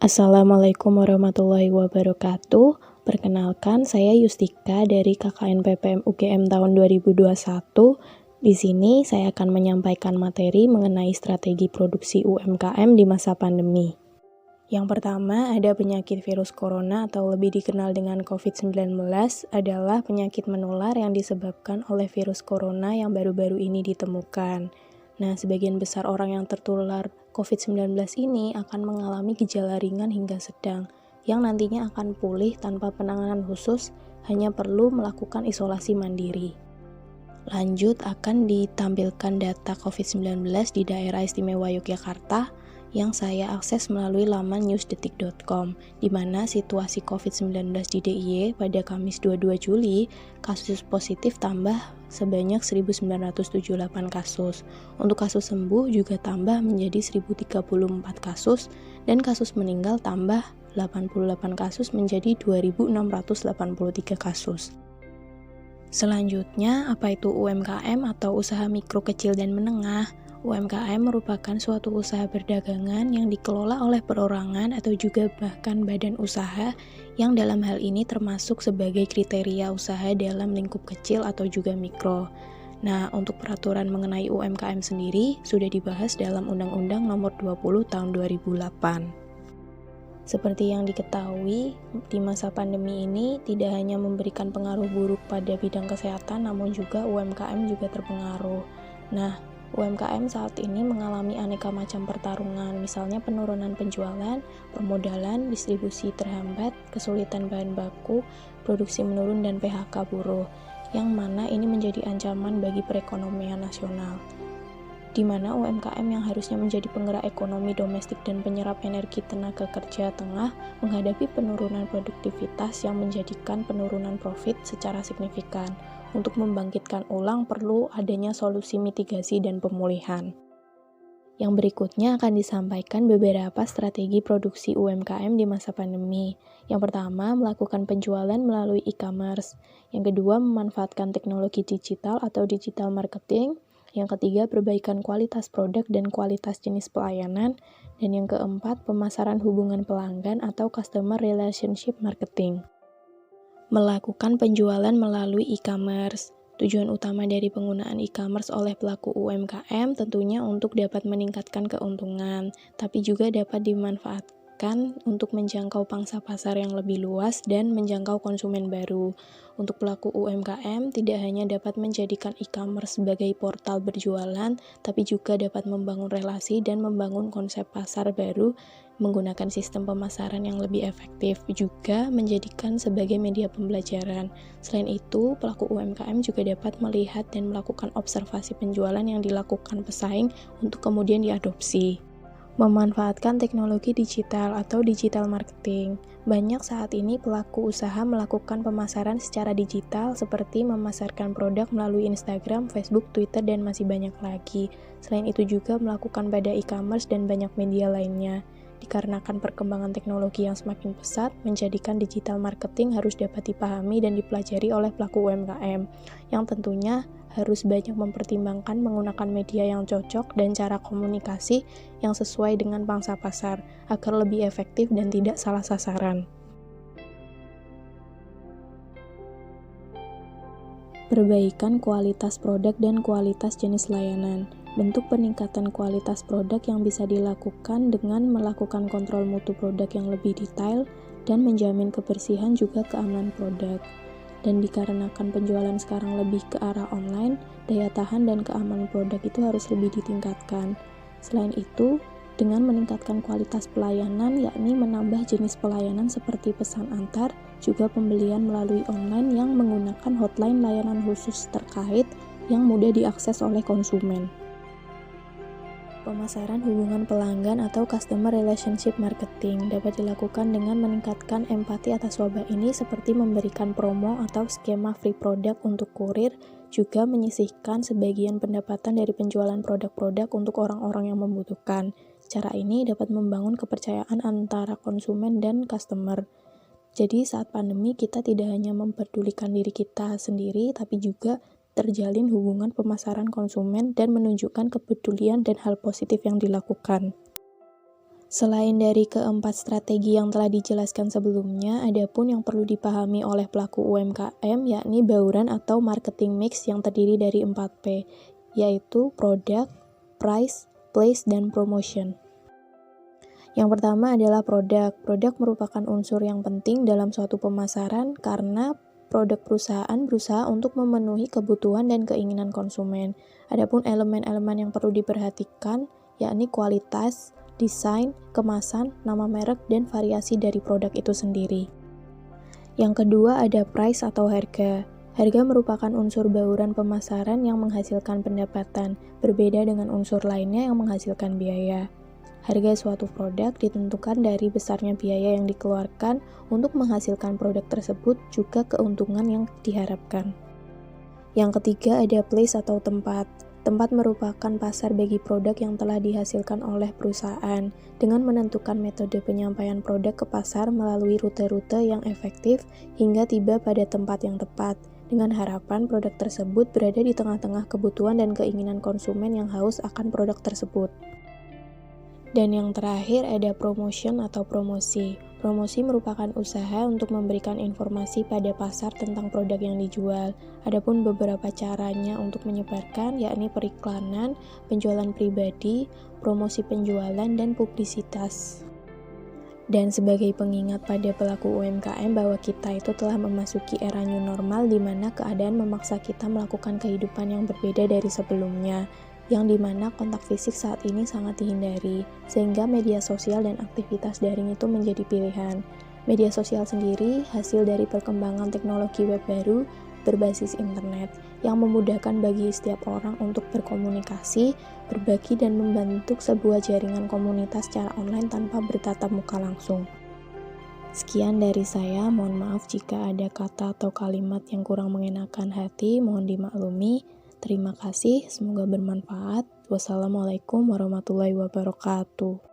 Assalamualaikum warahmatullahi wabarakatuh. Perkenalkan, saya Yustika dari KKN PPM UGM tahun 2021. Di sini saya akan menyampaikan materi mengenai strategi produksi UMKM di masa pandemi. Yang pertama, ada penyakit virus corona atau lebih dikenal dengan COVID-19 adalah penyakit menular yang disebabkan oleh virus corona yang baru-baru ini ditemukan. Nah, sebagian besar orang yang tertular COVID-19 ini akan mengalami gejala ringan hingga sedang, yang nantinya akan pulih tanpa penanganan khusus, hanya perlu melakukan isolasi mandiri. Lanjut akan ditampilkan data COVID-19 di daerah istimewa Yogyakarta yang saya akses melalui laman newsdetik.com, di mana situasi COVID-19 di DIY pada Kamis 22 Juli, kasus positif tambah sebanyak 1.978 kasus. Untuk kasus sembuh juga tambah menjadi 1.034 kasus, dan kasus meninggal tambah 88 kasus menjadi 2.683 kasus. Selanjutnya, apa itu UMKM atau usaha mikro kecil dan menengah? UMKM merupakan suatu usaha perdagangan yang dikelola oleh perorangan atau juga bahkan badan usaha yang dalam hal ini termasuk sebagai kriteria usaha dalam lingkup kecil atau juga mikro. Nah, untuk peraturan mengenai UMKM sendiri sudah dibahas dalam Undang-Undang Nomor 20 Tahun 2008. Seperti yang diketahui, di masa pandemi ini tidak hanya memberikan pengaruh buruk pada bidang kesehatan, namun juga UMKM juga terpengaruh. Nah, UMKM saat ini mengalami aneka macam pertarungan, misalnya penurunan penjualan, permodalan, distribusi terhambat, kesulitan bahan baku, produksi menurun, dan PHK buruh, yang mana ini menjadi ancaman bagi perekonomian nasional, di mana UMKM yang harusnya menjadi penggerak ekonomi domestik dan penyerap energi tenaga kerja tengah menghadapi penurunan produktivitas yang menjadikan penurunan profit secara signifikan. Untuk membangkitkan ulang perlu adanya solusi mitigasi dan pemulihan. Yang berikutnya akan disampaikan beberapa strategi produksi UMKM di masa pandemi. Yang pertama, melakukan penjualan melalui e-commerce. Yang kedua, memanfaatkan teknologi digital atau digital marketing. Yang ketiga, perbaikan kualitas produk dan kualitas jenis pelayanan. Dan yang keempat, pemasaran hubungan pelanggan atau customer relationship marketing. Melakukan penjualan melalui e-commerce. Tujuan utama dari penggunaan e-commerce oleh pelaku UMKM tentunya untuk dapat meningkatkan keuntungan, tapi juga dapat dimanfaatkan untuk menjangkau pangsa pasar yang lebih luas dan menjangkau konsumen baru. Untuk pelaku UMKM tidak hanya dapat menjadikan e-commerce sebagai portal berjualan, tapi juga dapat membangun relasi dan membangun konsep pasar baru menggunakan sistem pemasaran yang lebih efektif, juga menjadikan sebagai media pembelajaran. Selain itu, pelaku UMKM juga dapat melihat dan melakukan observasi penjualan yang dilakukan pesaing untuk kemudian diadopsi. Memanfaatkan teknologi digital atau digital marketing. Banyak saat ini pelaku usaha melakukan pemasaran secara digital seperti memasarkan produk melalui Instagram, Facebook, Twitter, dan masih banyak lagi. Selain itu juga melakukan pada e-commerce dan banyak media lainnya. Dikarenakan perkembangan teknologi yang semakin pesat, menjadikan digital marketing harus dapat dipahami dan dipelajari oleh pelaku UMKM, yang tentunya harus banyak mempertimbangkan menggunakan media yang cocok dan cara komunikasi yang sesuai dengan pangsa pasar, agar lebih efektif dan tidak salah sasaran. Perbaikan kualitas produk dan kualitas jenis layanan. Bentuk peningkatan kualitas produk yang bisa dilakukan dengan melakukan kontrol mutu produk yang lebih detail dan menjamin kebersihan juga keamanan produk. Dan dikarenakan penjualan sekarang lebih ke arah online, daya tahan dan keamanan produk itu harus lebih ditingkatkan. Selain itu, dengan meningkatkan kualitas pelayanan, yakni menambah jenis pelayanan seperti pesan antar, juga pembelian melalui online yang menggunakan hotline layanan khusus terkait yang mudah diakses oleh konsumen. Pemasaran hubungan pelanggan atau customer relationship marketing dapat dilakukan dengan meningkatkan empati atas wabah ini seperti memberikan promo atau skema free produk untuk kurir, juga menyisihkan sebagian pendapatan dari penjualan produk-produk untuk orang-orang yang membutuhkan. Cara ini dapat membangun kepercayaan antara konsumen dan customer. Jadi saat pandemi kita tidak hanya memperdulikan diri kita sendiri, tapi juga terjalin hubungan pemasaran konsumen dan menunjukkan kepedulian dan hal positif yang dilakukan. Selain dari keempat strategi yang telah dijelaskan sebelumnya, ada pun yang perlu dipahami oleh pelaku UMKM yakni bauran atau marketing mix yang terdiri dari 4P, yaitu product, price, place, dan promotion. Yang pertama adalah produk. Produk merupakan unsur yang penting dalam suatu pemasaran karena produk perusahaan berusaha untuk memenuhi kebutuhan dan keinginan konsumen. Adapun elemen-elemen yang perlu diperhatikan yakni kualitas, desain, kemasan, nama merek, dan variasi dari produk itu sendiri. Yang kedua ada price atau harga. Harga merupakan unsur bauran pemasaran yang menghasilkan pendapatan, berbeda dengan unsur lainnya yang menghasilkan biaya. Harga suatu produk ditentukan dari besarnya biaya yang dikeluarkan untuk menghasilkan produk tersebut, juga keuntungan yang diharapkan. Yang ketiga ada place atau tempat. Tempat merupakan pasar bagi produk yang telah dihasilkan oleh perusahaan, dengan menentukan metode penyampaian produk ke pasar melalui rute-rute yang efektif hingga tiba pada tempat yang tepat, dengan harapan produk tersebut berada di tengah-tengah kebutuhan dan keinginan konsumen yang haus akan produk tersebut. Dan yang terakhir ada promotion atau promosi. Promosi merupakan usaha untuk memberikan informasi pada pasar tentang produk yang dijual. Adapun beberapa caranya untuk menyebarkan yakni periklanan, penjualan pribadi, promosi penjualan, dan publisitas. Dan sebagai pengingat pada pelaku UMKM bahwa kita itu telah memasuki era new normal di mana keadaan memaksa kita melakukan kehidupan yang berbeda dari sebelumnya, yang dimana kontak fisik saat ini sangat dihindari, sehingga media sosial dan aktivitas daring itu menjadi pilihan. Media sosial sendiri hasil dari perkembangan teknologi web baru berbasis internet, yang memudahkan bagi setiap orang untuk berkomunikasi, berbagi, dan membentuk sebuah jaringan komunitas secara online tanpa bertatap muka langsung. Sekian dari saya, mohon maaf jika ada kata atau kalimat yang kurang mengenakan hati, mohon dimaklumi. Terima kasih, semoga bermanfaat. Wassalamualaikum warahmatullahi wabarakatuh.